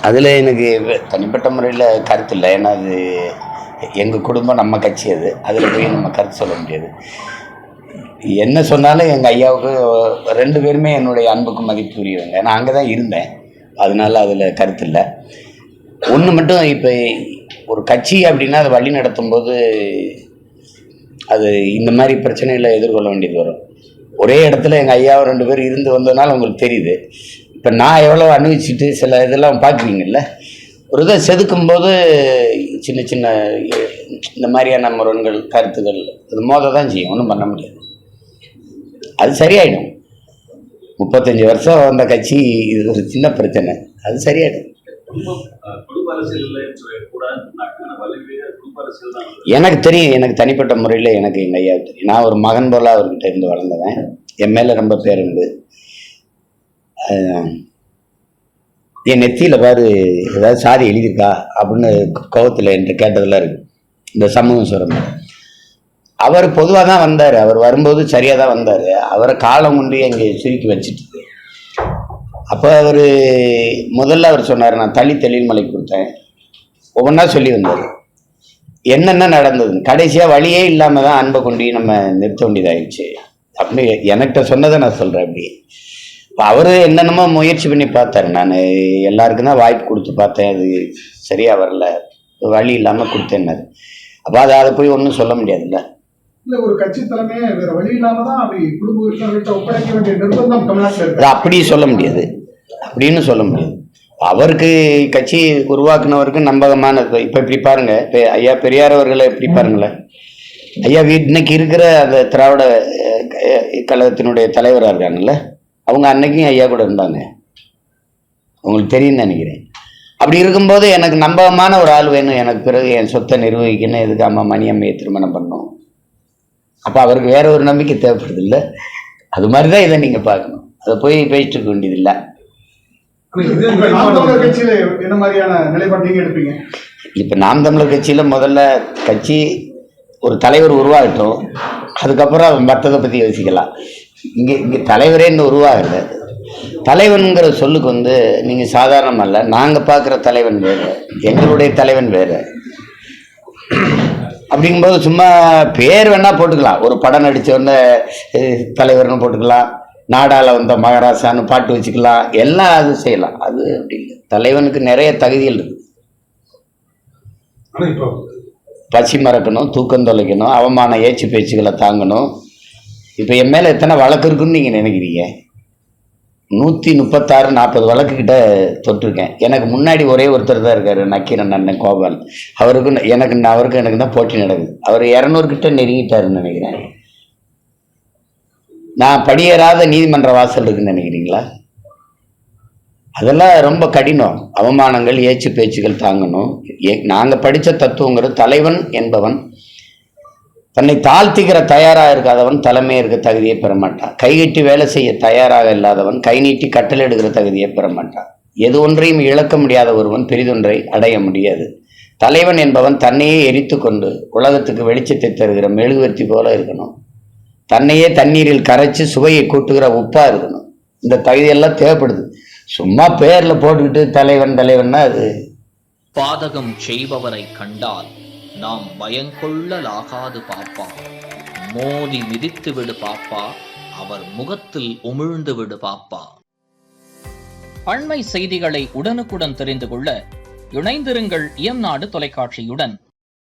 அதில் எனக்கு தனிப்பட்ட முறையில் கருத்து இல்லை. ஏன்னா அது எங்கள் குடும்பம், நம்ம கட்சி, அதில் போய் நம்ம கருத்து சொல்ல முடியாது. என்ன சொன்னாலும் எங்கள் ஐயாவுக்கு 2 பேருமே என்னுடைய அன்புக்கு மதிப்பு உரியவங்க. நான் அங்கே தான் இருந்தேன், அதனால அதில் கருத்து இல்லை. ஒன்று மட்டும், இப்போ ஒரு கட்சி அப்படின்னா அதை வழி நடத்தும் போது அது இந்த மாதிரி பிரச்சனைகளை எதிர்கொள்ள வேண்டியது வரும். ஒரே இடத்துல எங்கள் ஐயாவை 2 பேர் இருந்து வந்ததுனால உங்களுக்கு தெரியுது. இப்போ நான் எவ்வளோ அனுபவிச்சுட்டு சில இதெல்லாம் பார்க்குறீங்கல்ல, ஒரு இதை செதுக்கும்போது சின்ன சின்ன இந்த மாதிரியான முரண்கள், கருத்துக்கள் அது மோத தான் செய்யும், ஒன்றும் பண்ண முடியாது. அது சரியாயிடும். 35 வருஷம் வந்த கட்சி, இது ஒரு சின்ன பிரச்சனை, அது சரியாயிடும். எனக்கு தெரியும், எனக்கு தனிப்பட்ட முறையில் எனக்கு எங்கள் ஐயா தெரியும். நான் ஒரு மகன் போல அவர்கிட்ட இருந்து வளர்ந்தவன். என் மேலே ரொம்ப பேருந்து. என் நெத்தியில் பாரு ஏதாவது சாதி எழுதியிருக்கா அப்படின்னு கோவத்தில் என்று கேட்டதெல்லாம் இருக்கு. இந்த சமூகம் சொல்கிற அவர் பொதுவாக தான் வந்தார். அவர் வரும்போது சரியாக தான் வந்தார். அவரை காலம் கொண்டு அங்கே சுருக்கி வச்சுட்டு, அப்போ அவர் முதல்ல அவர் சொன்னார், நான் தளிர் மலை கொடுத்தேன், ஒவ்வொன்றா சொல்லி வந்தார் என்னென்ன நடந்தது. கடைசியாக வழியே இல்லாமல் தான் அன்பை கொண்டு நம்ம நிறுத்த வேண்டியதாகிடுச்சு அப்படி என்கிட்ட சொன்னதை நான் சொல்கிறேன். அப்படி இப்போ அவர் என்னென்னமோ முயற்சி பண்ணி பார்த்தாரு. நான் எல்லாருக்கும் தான் வாய்ப்பு கொடுத்து பார்த்தேன், அது சரியாக வரல, வழி இல்லாமல் கொடுத்தேன்னாரு. அப்போ அதை போய் ஒன்றும் சொல்ல முடியாதுல்ல. இல்லை, ஒரு கட்சி தலைமையே வேற வழி இல்லாம தான் அப்படி குடும்ப உறுப்பினர்கிட்ட ஒப்படைக்க வேண்டிய நிர்பந்தம் தமிழ்நாட்டில் அப்படி சொல்ல முடியாது, அப்படின்னு சொல்ல முடியாது. அவருக்கு கட்சி உருவாக்குனவருக்கு நம்பகமானது. இப்போ இப்படி பாருங்க, இப்போ ஐயா பெரியார் அவர்களை எப்படி பாருங்களேன். ஐயா இன்னைக்கு இருக்கிற அந்த திராவிட கழகத்தினுடைய தலைவராக இருக்காங்கல்ல, அவங்க அன்னைக்கும் ஐயா கூட இருந்தாங்க, உங்களுக்கு தெரியும்னு நினைக்கிறேன். அப்படி இருக்கும்போது எனக்கு நம்பகமான ஒரு ஆள் வேணும், எனக்கு பிறகு என் சொத்தை நிர்வகிக்கணும், எதுக்கு அம்மா மணியம்மையை திருமணம் பண்ணணும். அப்போ அவருக்கு வேற ஒரு நம்பிக்கை தேவைப்படுது இல்லை. அது மாதிரி தான் இதை நீங்கள் பார்க்கணும், அதை போய் பேசிட்டு இருக்க வேண்டியதில்லை. இப்போ நாம் தமிழர் கட்சியில் முதல்ல கட்சி ஒரு தலைவர் உருவாகட்டும், அதுக்கப்புறம் மற்றதை பற்றி யோசிக்கலாம். இங்கே தலைவரே இன்னும் உருவாகலை. தலைவனுங்கிற சொல்லுக்கு நீங்கள் சாதாரணமல்ல, நாங்கள் பார்க்குற தலைவன் வேறு, எங்களுடைய தலைவன் வேறு. அப்படிங்கும்போது சும்மா பேர் வேணால் போட்டுக்கலாம், ஒரு படம் நடித்தவொடனே தலைவர்னு போட்டுக்கலாம், நாடால வந்த மகாராசான்னு பாட்டு வச்சுக்கலாம், எல்லாம் அது செய்யலாம். அது அப்படி இல்லை, தலைவனுக்கு நிறைய தகுதிகள் இருக்குது. பசி மறக்கணும், தூக்கம் தொலைக்கணும், அவமான ஏச்சு பேச்சுக்களை தாங்கணும். இப்போ என் மேலே எத்தனை வழக்கு இருக்குன்னு நீங்கள் நினைக்கிறீங்க? 136 40 வழக்கு கிட்ட தொட்டிருக்கேன். எனக்கு முன்னாடி ஒரே ஒருத்தர் தான் இருக்காரு, நக்கீரன் அண்ணன் கோபால். அவருக்கு எனக்கு தான் போட்டி நடக்குது. அவர் 200 கிட்ட நெருங்கிட்டாருன்னு நினைக்கிறேன். நான் படியேறாத நீதிமன்ற வாசல் இருக்குன்னு நினைக்கிறீங்களா? அதெல்லாம் ரொம்ப கடினம். அவமானங்கள், ஏச்சு பேச்சுகள் தாங்கணும். நாங்கள் படித்த தத்துவங்கிறது, தலைவன் என்பவன் தன்னை தாழ்த்திக்கிற தயாராக இருக்காதவன் தலைமையை இருக்க தகுதியை பெற மாட்டான். கைகட்டி வேலை செய்ய தயாராக இல்லாதவன் கை நீட்டி கட்டளை எடுக்கிற தகுதியை பெற மாட்டான். எது ஒன்றையும் இழக்க முடியாத ஒருவன் பெரிதொன்றை அடைய முடியாது. தலைவன் என்பவன் தன்னையே எரித்து கொண்டு உலகத்துக்கு வெளிச்சத்தை தருகிற மெழுகுவர்த்தி போல இருக்கணும். தன்னையே தண்ணீரில் கரைச்சி சுவையை கூட்டுகிற உப்பா இருக்கணும். இந்த தகுதியெல்லாம் தேவைப்படுது. சும்மா பேர்ல போட்டுக்கிட்டு தலைவன்னா அது. பாதகம் செய்பவரை கண்டால் நாம் பயங்கொள்ளலாகாது பாப்பா, மோதி மிதித்து விடு பாப்பா, அவர் முகத்தில் உமிழ்ந்து விடு பாப்பா. அண்மை செய்திகளை உடனுக்குடன் தெரிந்து கொள்ள இணைந்திருங்கள் இயம்நாடு தொலைக்காட்சியுடன்.